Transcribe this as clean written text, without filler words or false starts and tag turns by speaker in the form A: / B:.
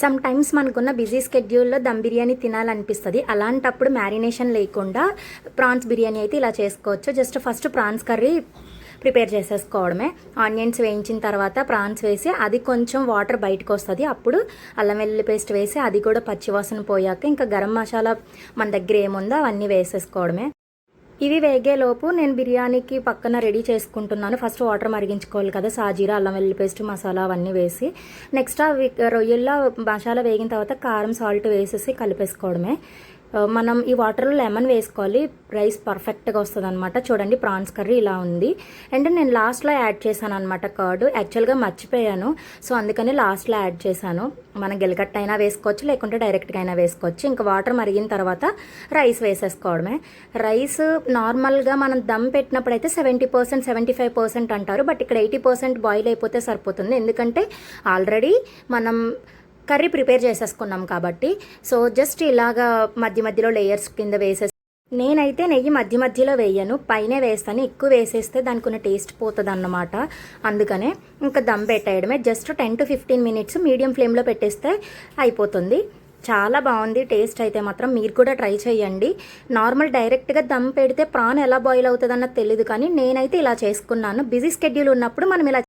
A: Some times మనకున్న busy స్కెడ్యూల్లో దమ్ బిర్యానీ తినాలనిపిస్తుంది. అలాంటప్పుడు మ్యారినేషన్ లేకుండా ప్రాన్స్ బిర్యానీ అయితే ఇలా చేసుకోవచ్చు. Just first prawns curry prepare చేసేసుకోవడమే. ఆనియన్స్ వేయించిన తర్వాత ప్రాన్స్ వేసి అది కొంచెం వాటర్ బయటకు వస్తుంది. అప్పుడు అల్లం వెల్లుల్లి పేస్ట్ వేసి అది కూడా పచ్చివాసన పోయాక ఇంకా గరం మసాలా మన దగ్గర ఏముందో అవన్నీ వేసేసుకోవడమే. ఇవి వేగేలోపు నేను బిర్యానీకి పక్కన రెడీ చేసుకుంటున్నాను. ఫస్ట్ వాటర్ మరిగించుకోవాలి కదా, సాజీరా, అల్లం వెల్లుల్లి పేస్ట్, మసాలా అవన్నీ వేసి నెక్స్ట్ అవి రొయ్యల్లో మసాలా వేగిన తర్వాత కారం, సాల్ట్ వేసేసి కలిపేసుకోవడమే. మనం ఈ వాటర్లో లెమన్ వేసుకోవాలి. రైస్ పర్ఫెక్ట్గా వస్తుంది అనమాట. చూడండి ప్రాన్స్ కర్రీ ఇలా ఉంది. అండ్ నేను లాస్ట్లో యాడ్ చేశాను అనమాట కర్డ్. యాక్చువల్గా మర్చిపోయాను, సో అందుకని లాస్ట్లో యాడ్ చేశాను. మనం గెలకట్ట అయినా వేసుకోవచ్చు, లేకుంటే డైరెక్ట్గా అయినా వేసుకోవచ్చు. ఇంకా వాటర్ మరిగిన తర్వాత రైస్ వేసేసుకోవడమే. రైస్ నార్మల్గా మనం దమ్ పెట్టినప్పుడైతే 70%, 75% అంటారు. బట్ ఇక్కడ 80% బాయిల్ అయిపోతే సరిపోతుంది. ఎందుకంటే ఆల్రెడీ మనం కర్రీ ప్రిపేర్ చేసేసుకున్నాం కాబట్టి. సో జస్ట్ ఇలాగా మధ్య మధ్యలో లేయర్స్ కింద వేసేసి, నేనైతే నెయ్యి మధ్య మధ్యలో వేయను, పైనే వేస్తాను. ఎక్కువ వేసేస్తే దానికి ఉన్న టేస్ట్ పోతుంది అన్నమాట. అందుకనే ఇంకా దమ్ పెట్టేయడమే. జస్ట్ 10 to 15 minutes మీడియం ఫ్లేమ్లో పెట్టేస్తే అయిపోతుంది. చాలా బాగుంది టేస్ట్ అయితే మాత్రం. మీరు కూడా ట్రై చేయండి. నార్మల్ డైరెక్ట్గా దమ్ పెడితే ప్రాన్ ఎలా బాయిల్ అవుతుంది అన్నది తెలియదు, కానీ నేనైతే ఇలా చేసుకున్నాను. బిజీ స్కెడ్యూల్ ఉన్నప్పుడు మనం ఇలా